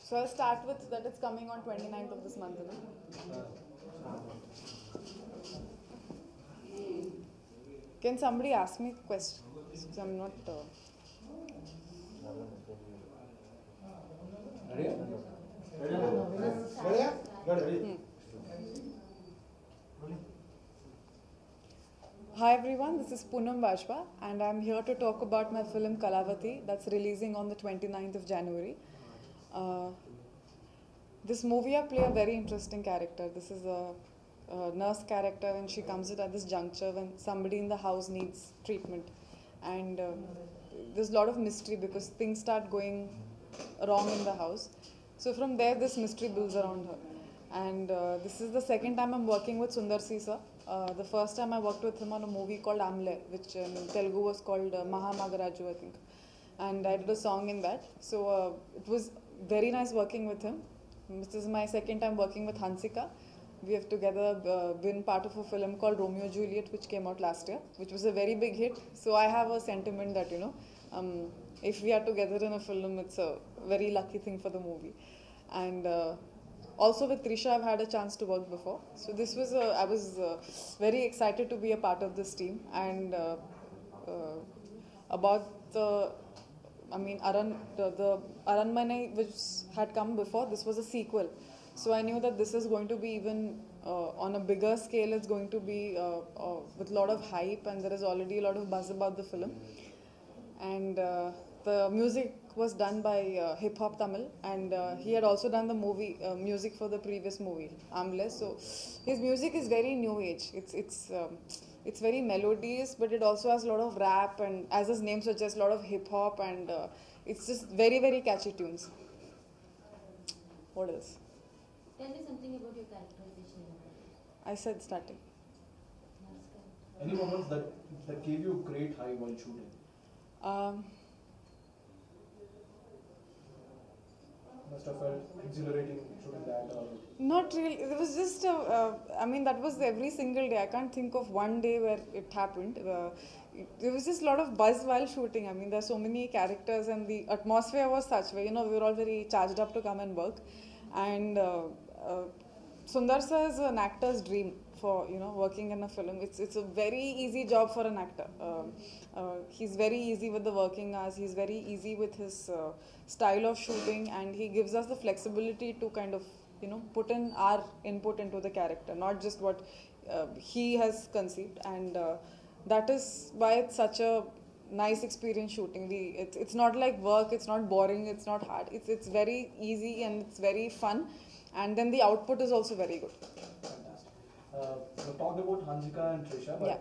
So I'll start with that it's coming on 29th of this month. Can somebody ask me questions? Because I'm not. Hi everyone, this is Poonam Bajpa and I'm here to talk about my film Kalavati that's releasing on the 29th of January. This movie I play a very interesting character. This is a nurse character and she comes in at this juncture when somebody in the house needs treatment. And there's a lot of mystery because things start going wrong in the house. So from there this mystery builds around her. And this is the second time I'm working with Sundar Si sir. The first time I worked with him on a movie called Amle, which in Telugu was called Maha Magaraju, I think. And I did a song in that. So it was very nice working with him. This is my second time working with Hansika. We have together been part of a film called Romeo Juliet, which came out last year, which was a very big hit. So I have a sentiment that, if we are together in a film, it's a very lucky thing for the movie. And also with Trisha, I've had a chance to work before. So this was, I was very excited to be a part of this team. And about the Aranmane, which had come before, this was a sequel. So I knew that this is going to be even on a bigger scale. It's going to be with a lot of hype, and there is already a lot of buzz about the film. And the music was done by Hip Hop Tamil, and he had also done the movie music for the previous movie, Amle. So his music is very new age. It's very melodious, but it also has a lot of rap, and as his name suggests, a lot of hip hop, and it's just very, very catchy tunes. What else? Tell me something about your characterization. I said starting. Any moments that gave you a great high while shooting? Must have felt exhilarating shooting that, or not really. It was just, that was every single day. I can't think of one day where it happened. There was just a lot of buzz while shooting. I mean, there are so many characters, and the atmosphere was such where, we were all very charged up to come and work. And Sundar sir is an actor's dream for, working in a film. It's a very easy job for an actor. He's very easy with the working hours. He's very easy with his style of shooting, and he gives us the flexibility to kind of, put in our input into the character, not just what he has conceived. And that is why it's such a nice experience shooting. It's not like work, it's not boring, it's not hard. It's very easy and it's very fun. And then the output is also very good. fantastic. We talked about Hansika and Trisha, but Yeah.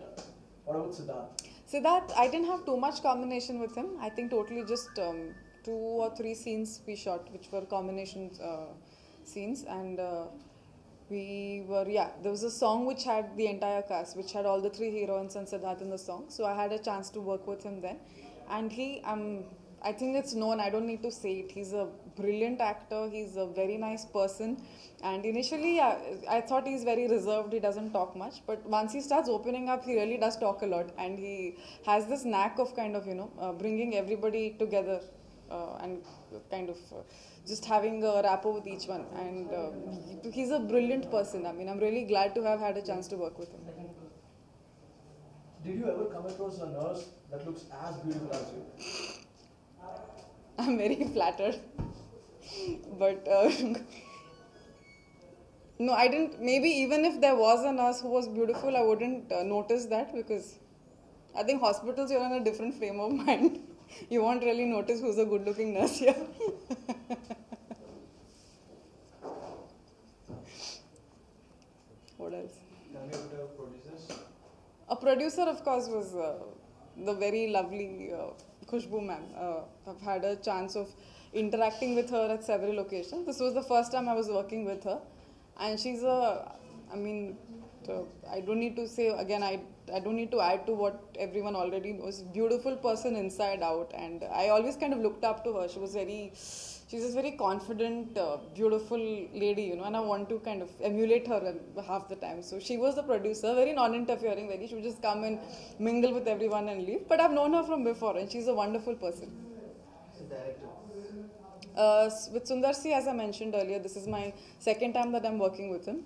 What about Siddharth? Siddharth, I didn't have too much combination with him. I think totally just 2 or 3 scenes we shot, which were combination scenes. And there was a song which had the entire cast, which had all the 3 heroines and Siddharth in the song. So I had a chance to work with him then. And I think it's known, I don't need to say it. He's a brilliant actor, he's a very nice person. And initially, I thought he's very reserved, he doesn't talk much. But once he starts opening up, he really does talk a lot. And he has this knack of kind of, bringing everybody together and kind of just having a rapport with each one. And he's a brilliant person. I mean, I'm really glad to have had a chance to work with him. Did you ever come across a nurse that looks as beautiful as you? I'm very flattered. But no, I didn't. Maybe even if there was a nurse who was beautiful, I wouldn't notice that, because I think hospitals, you're in a different frame of mind. You won't really notice who's a good looking nurse here. What else? Tell me about your producers. A producer, of course, was the very lovely Khushbu ma'am. I've had a chance of interacting with her at several occasions. This was the first time I was working with her. And she's I don't need to say, again, I don't need to add to what everyone already knows. Beautiful person inside out. And I always kind of looked up to her. She was very she's this very confident, beautiful lady, you know, and I want to kind of emulate her half the time. So she was the producer, very non-interfering, very, she would just come and mingle with everyone and leave. But I've known her from before, and she's a wonderful person. She's a director. With Sundar Si, as I mentioned earlier, this is my second time that I'm working with him.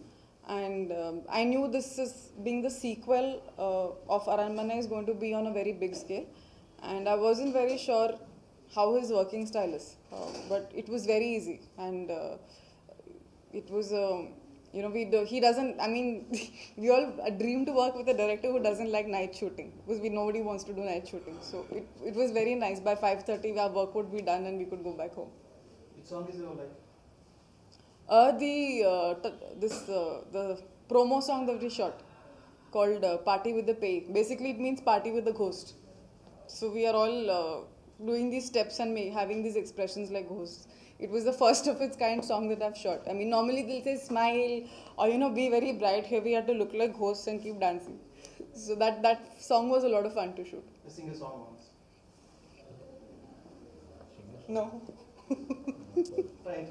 And I knew this is being the sequel of Aranmana is going to be on a very big scale. And I wasn't very sure how his working style is. But it was very easy. And it was, you know, he doesn't, I mean, we all dream to work with a director who doesn't like night shooting. Because nobody wants to do night shooting. So it was very nice. By 5:30, our work would be done and we could go back home. Which song is your like? The promo song that we shot called Party with the Pay. Basically, it means party with the ghost. So we are all doing these steps and having these expressions like ghosts. It was the first of its kind song that I've shot. I mean, normally they'll say smile or, you know, be very bright. Here we had to look like ghosts and keep dancing. So that song was a lot of fun to shoot. Let's sing a song once. No. Try.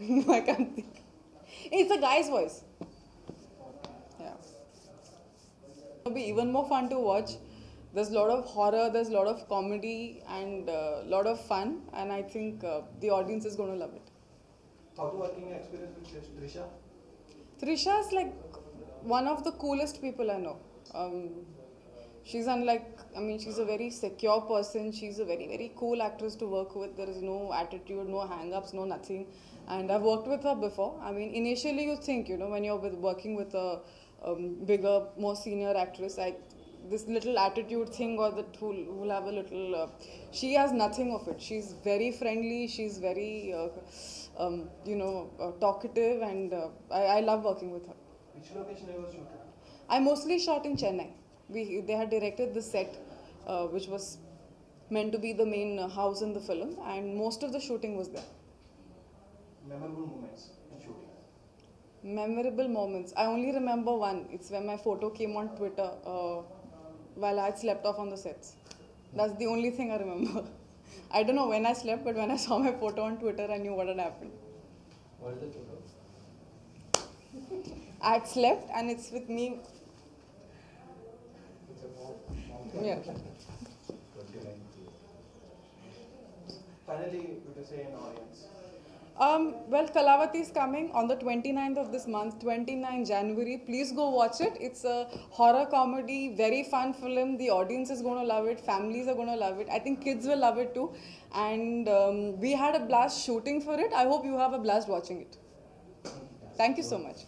No, I can't think. It's a guy's voice. Yeah. It'll be even more fun to watch. There's a lot of horror, there's a lot of comedy, and a lot of fun. And I think the audience is going to love it. How to working experience with Trisha? Trisha is like one of the coolest people I know. She's unlike, I mean, she's a very secure person. She's a very, very cool actress to work with. There is no attitude, no hang-ups, no nothing. And I've worked with her before. I mean, initially you think, you know, when you're working with a bigger, more senior actress, this little attitude thing or that who'll have a little, she has nothing of it. She's very friendly. She's very, talkative, and I love working with her. Which location you were shooting? I mostly shot in Chennai. They had directed the set, which was meant to be the main house in the film, and most of the shooting was there. Memorable moments in shooting. Memorable moments. I only remember one. It's when my photo came on Twitter while I had slept off on the sets. That's the only thing I remember. I don't know when I slept, but when I saw my photo on Twitter, I knew what had happened. What is the photo? I had slept, and it's with me. Yeah. Finally, we can say an audience. Well, Kalavati is coming on the 29th of this month, 29 January. Please go watch it. It's a horror comedy, very fun film. The audience is going to love it. Families are going to love it. I think kids will love it too. And we had a blast shooting for it. I hope you have a blast watching it. Thank you so much.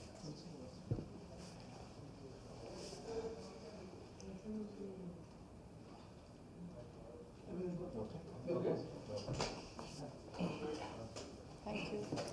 Thank you.